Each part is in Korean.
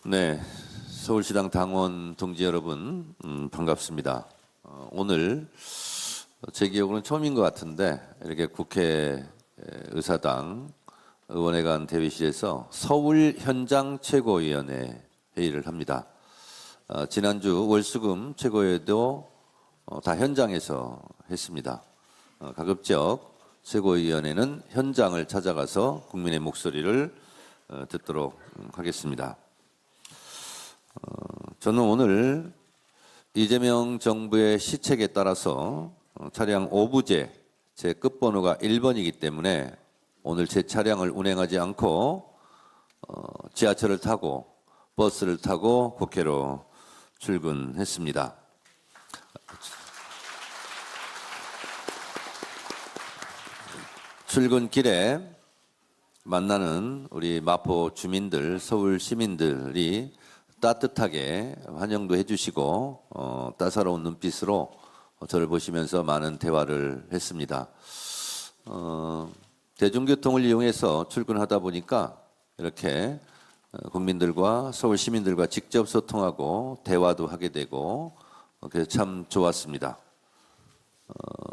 네, 서울시당 당원 동지 여러분 반갑습니다. 오늘 제 기억으로는 처음인 것 같은데 이렇게 국회 의사당 의원회관 대회실에서 서울 현장 최고위원회 회의를 합니다. 지난주 월수금 최고위도 다 현장에서 했습니다. 가급적 최고위원회는 현장을 찾아가서 국민의 목소리를 듣도록 하겠습니다. 저는 오늘 이재명 정부의 시책에 따라서 차량 오부제 제 끝번호가 1번이기 때문에 오늘 제 차량을 운행하지 않고 지하철을 타고 버스를 타고 국회로 출근했습니다. 출근길에 만나는 우리 마포 주민들, 서울 시민들이 따뜻하게 환영도 해주시고 따사로운 눈빛으로 저를 보시면서 많은 대화를 했습니다. 대중교통을 이용해서 출근하다 보니까 이렇게 국민들과 서울 시민들과 직접 소통하고 대화도 하게 되고 그래서 참 좋았습니다.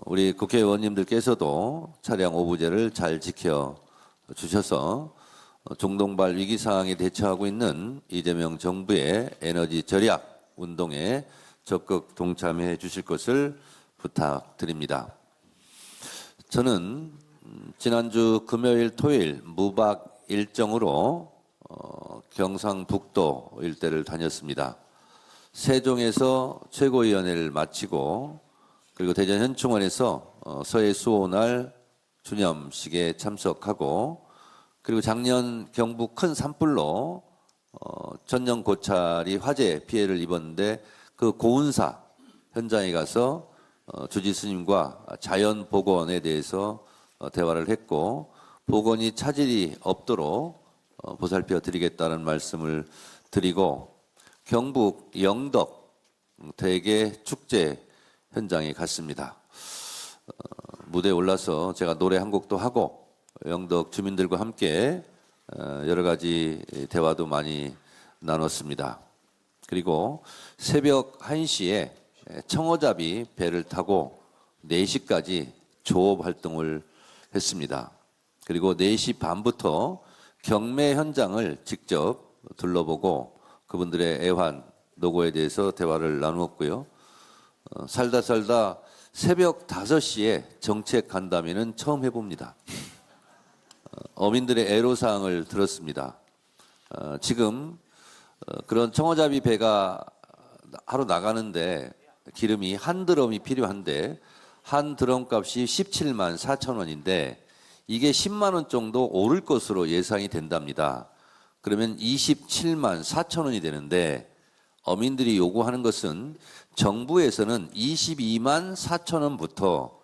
우리 국회의원님들께서도 차량 오부제를 잘 지켜주셔서 중동발 위기 상황에 대처하고 있는 이재명 정부의 에너지 절약 운동에 적극 동참해 주실 것을 부탁드립니다. 저는 지난주 금요일, 토요일 무박 일정으로 경상북도 일대를 다녔습니다. 세종에서 최고위원회를 마치고 그리고 대전 현충원에서 서해 수호날 주념식에 참석하고 그리고 작년 경북 큰 산불로 천년 고찰이 화재 피해를 입었는데 그 고운사 현장에 가서 주지 스님과 자연 복원에 대해서 대화를 했고 복원이 차질이 없도록 보살펴 드리겠다는 말씀을 드리고 경북 영덕 대개 축제 현장에 갔습니다. 무대에 올라서 제가 노래 한 곡도 하고 영덕 주민들과 함께 여러 가지 대화도 많이 나눴습니다. 그리고 새벽 1시에 청어잡이 배를 타고 4시까지 조업 활동을 했습니다. 그리고 4시 반부터 경매 현장을 직접 둘러보고 그분들의 애환, 노고에 대해서 대화를 나누었고요. 살다 새벽 5시에 정책 간담회는 처음 해봅니다. 어민들의 애로사항을 들었습니다. 지금 그런 청어잡이 배가 하루 나가는데 기름이 한 드럼이 필요한데 한 드럼 값이 17만 4천 원인데 이게 10만 원 정도 오를 것으로 예상이 된답니다. 그러면 27만 4천 원이 되는데 어민들이 요구하는 것은 정부에서는 22만 4천 원부터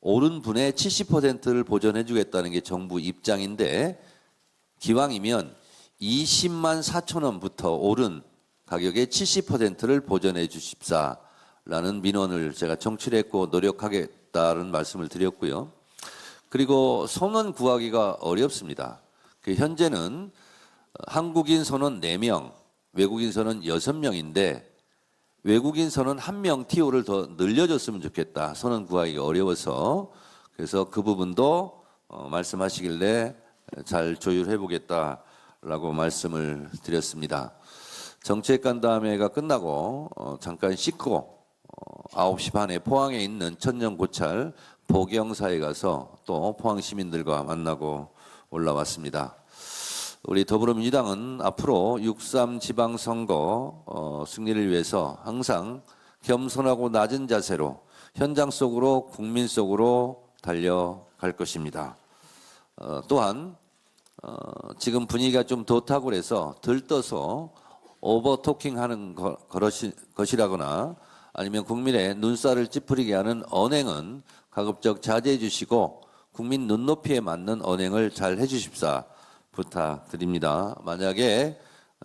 오른 분의 70%를 보전해 주겠다는 게 정부 입장인데 기왕이면 20만 4천 원부터 오른 가격의 70%를 보전해 주십사라는 민원을 제가 청취를 했고 노력하겠다는 말씀을 드렸고요. 그리고 선원 구하기가 어렵습니다. 현재는 한국인 선원 4명, 외국인 선원 6명인데 외국인 선원 1명 TO를 더 늘려줬으면 좋겠다. 선원 구하기가 어려워서 그래서 그 부분도 말씀하시길래 잘 조율해 보겠다라고 말씀을 드렸습니다. 정책간담회가 끝나고 잠깐 씻고 9시 반에 포항에 있는 천년고찰 보경사에 가서 또 포항 시민들과 만나고 올라왔습니다. 우리 더불어민주당은 앞으로 6.3 지방선거 승리를 위해서 항상 겸손하고 낮은 자세로 현장 속으로 국민 속으로 달려갈 것입니다. 또한 지금 분위기가 좀 좋다고 그래서 들떠서 오버토킹하는 것이라거나 아니면 국민의 눈살을 찌푸리게 하는 언행은 가급적 자제해 주시고 국민 눈높이에 맞는 언행을 잘 해주십사 부탁드립니다. 만약에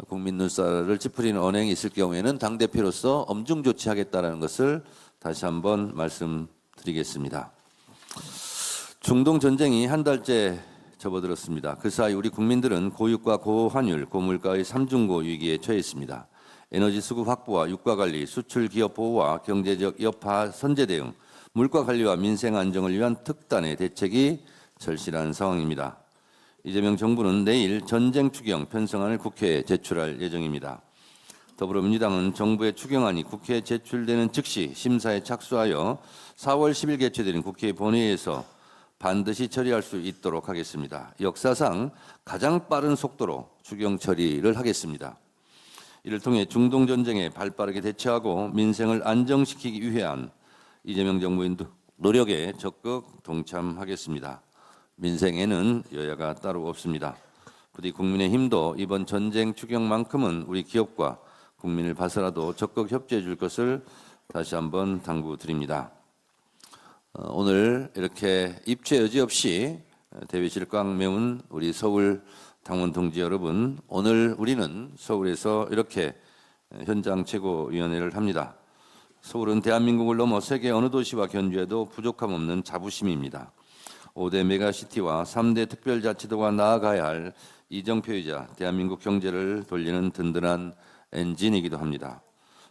국민 눈살을 찌푸리는 언행이 있을 경우에는 당대표로서 엄중 조치하겠다는 것을 다시 한번 말씀드리겠습니다. 중동 전쟁이 한 달째 접어들었습니다. 그 사이 우리 국민들은 고유가, 고환율, 고물가의 삼중고 위기에 처해 있습니다. 에너지 수급 확보와 유가 관리, 수출 기업 보호와 경제적 여파 선제 대응, 물가 관리와 민생 안정을 위한 특단의 대책이 절실한 상황입니다. 이재명 정부는 내일 전쟁 추경 편성안을 국회에 제출할 예정입니다. 더불어민주당은 정부의 추경안이 국회에 제출되는 즉시 심사에 착수하여 4월 10일 개최되는 국회 본회의에서 반드시 처리할 수 있도록 하겠습니다. 역사상 가장 빠른 속도로 추경 처리를 하겠습니다. 이를 통해 중동 전쟁에 발빠르게 대처하고 민생을 안정시키기 위한 이재명 정부의 노력에 적극 동참하겠습니다. 민생에는 여야가 따로 없습니다. 부디 국민의힘도 이번 전쟁 추경만큼은 우리 기업과 국민을 봐서라도 적극 협조해 줄 것을 다시 한번 당부드립니다. 오늘 이렇게 입체 여지 없이 대회실 꽉 메운 우리 서울 당원 동지 여러분, 오늘 우리는 서울에서 이렇게 현장 최고위원회를 합니다. 서울은 대한민국을 넘어 세계 어느 도시와 견주해도 부족함 없는 자부심입니다. 5대 메가시티와 3대 특별자치도가 나아가야 할 이정표이자 대한민국 경제를 돌리는 든든한 엔진이기도 합니다.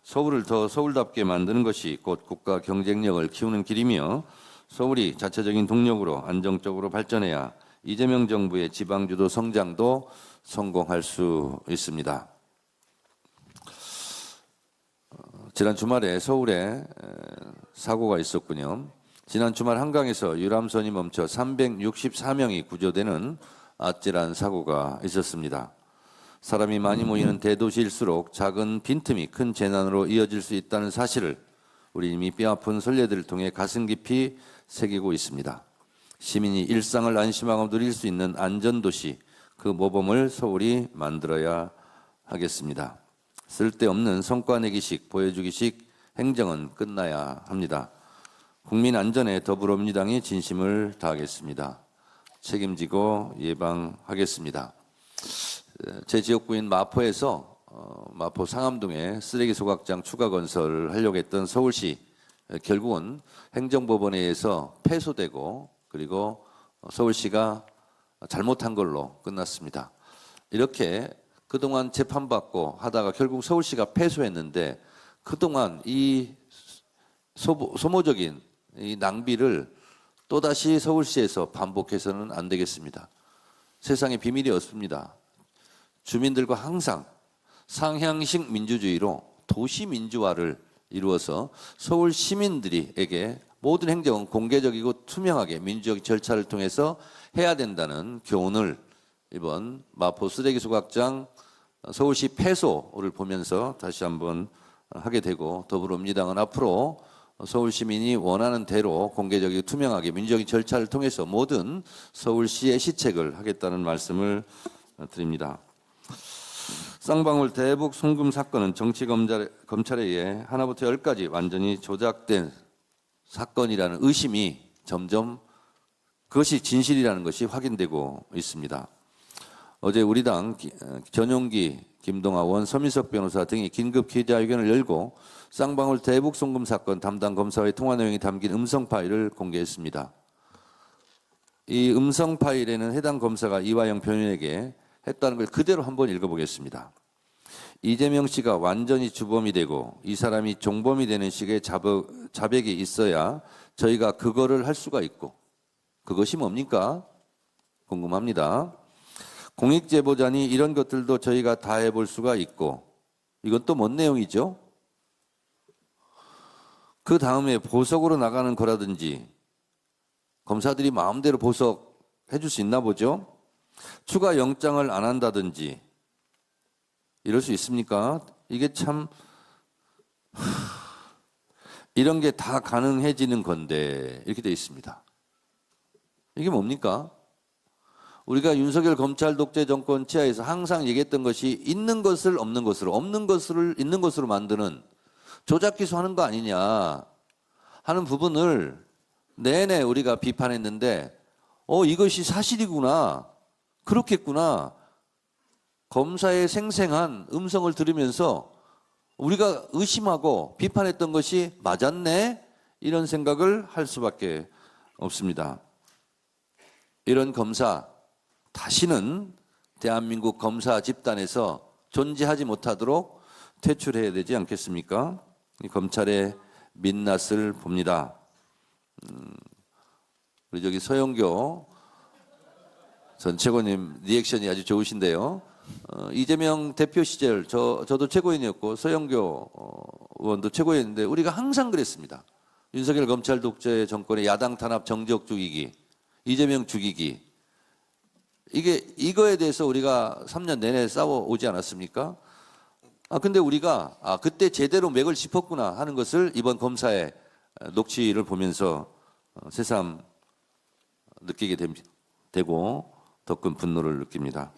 서울을 더 서울답게 만드는 것이 곧 국가 경쟁력을 키우는 길이며 서울이 자체적인 동력으로 안정적으로 발전해야 이재명 정부의 지방주도 성장도 성공할 수 있습니다. 지난 주말에 서울에 사고가 있었군요. 지난 주말 한강에서 유람선이 멈춰 364명이 구조되는 아찔한 사고가 있었습니다. 사람이 많이 모이는 대도시일수록 작은 빈틈이 큰 재난으로 이어질 수 있다는 사실을 우리 이미 뼈아픈 선례들을 통해 가슴 깊이 새기고 있습니다. 시민이 일상을 안심하고 누릴 수 있는 안전도시, 그 모범을 서울이 만들어야 하겠습니다. 쓸데없는 성과 내기식, 보여주기식 행정은 끝나야 합니다. 국민 안전에 더불어민주당이 진심을 다하겠습니다. 책임지고 예방하겠습니다. 제 지역구인 마포에서 마포 상암동에 쓰레기 소각장 추가 건설을 하려고 했던 서울시, 결국은 행정법원에 의해서 패소되고 그리고 서울시가 잘못한 걸로 끝났습니다. 이렇게 그동안 재판받고 하다가 결국 서울시가 패소했는데 그동안 이 소모적인 이 낭비를 또다시 서울시에서 반복해서는 안 되겠습니다. 세상에 비밀이 없습니다. 주민들과 항상 상향식 민주주의로 도시 민주화를 이루어서 서울 시민들에게 모든 행정은 공개적이고 투명하게 민주적 절차를 통해서 해야 된다는 교훈을 이번 마포 쓰레기 소각장 서울시 패소를 보면서 다시 한번 하게 되고, 더불어민주당은 앞으로 서울 시민이 원하는 대로 공개적이고 투명하게 민주적인 절차를 통해서 모든 서울시의 시책을 하겠다는 말씀을 드립니다. 쌍방울 대북 송금 사건은 정치 검찰에 의해 하나부터 열까지 완전히 조작된 사건이라는 의심이 점점 그것이 진실이라는 것이 확인되고 있습니다. 어제 우리 당 전용기, 김동아원, 서민석 변호사 등이 긴급 기자회견을 열고 쌍방울 대북 송금 사건 담당 검사와의 통화 내용이 담긴 음성 파일을 공개했습니다. 이 음성 파일에는 해당 검사가 이화영 변호인에게 했다는 걸 그대로 한번 읽어보겠습니다. 이재명 씨가 완전히 주범이 되고 이 사람이 종범이 되는 식의 자백이 있어야 저희가 그거를 할 수가 있고, 그것이 뭡니까? 궁금합니다. 공익제보자니 이런 것들도 저희가 다 해볼 수가 있고, 이건 또 뭔 내용이죠? 그 다음에 보석으로 나가는 거라든지 검사들이 마음대로 보석해 줄 수 있나 보죠? 추가 영장을 안 한다든지 이럴 수 있습니까? 이게 참 이런 게 다 가능해지는 건데 이렇게 돼 있습니다. 이게 뭡니까? 우리가 윤석열 검찰 독재 정권 치하에서 항상 얘기했던 것이 있는 것을 없는 것으로, 없는 것을 있는 것으로 만드는 조작 기소하는 거 아니냐 하는 부분을 내내 우리가 비판했는데 이것이 사실이구나, 그렇겠구나, 검사의 생생한 음성을 들으면서 우리가 의심하고 비판했던 것이 맞았네, 이런 생각을 할 수밖에 없습니다. 이런 검사 다시는 대한민국 검사 집단에서 존재하지 못하도록 퇴출해야 되지 않겠습니까? 이 검찰의 민낯을 봅니다. 우리 저기 서영교 전 최고님 리액션이 아주 좋으신데요. 이재명 대표 시절 저도 최고위원이었고 서영교 의원도 최고위원인데 우리가 항상 그랬습니다. 윤석열 검찰 독재 정권의 야당 탄압 정적 죽이기, 이재명 죽이기. 이거에 대해서 우리가 3년 내내 싸워오지 않았습니까? 근데 우리가 그때 제대로 맥을 짚었구나 하는 것을 이번 검사의 녹취를 보면서 새삼 느끼게 되고 더 큰 분노를 느낍니다.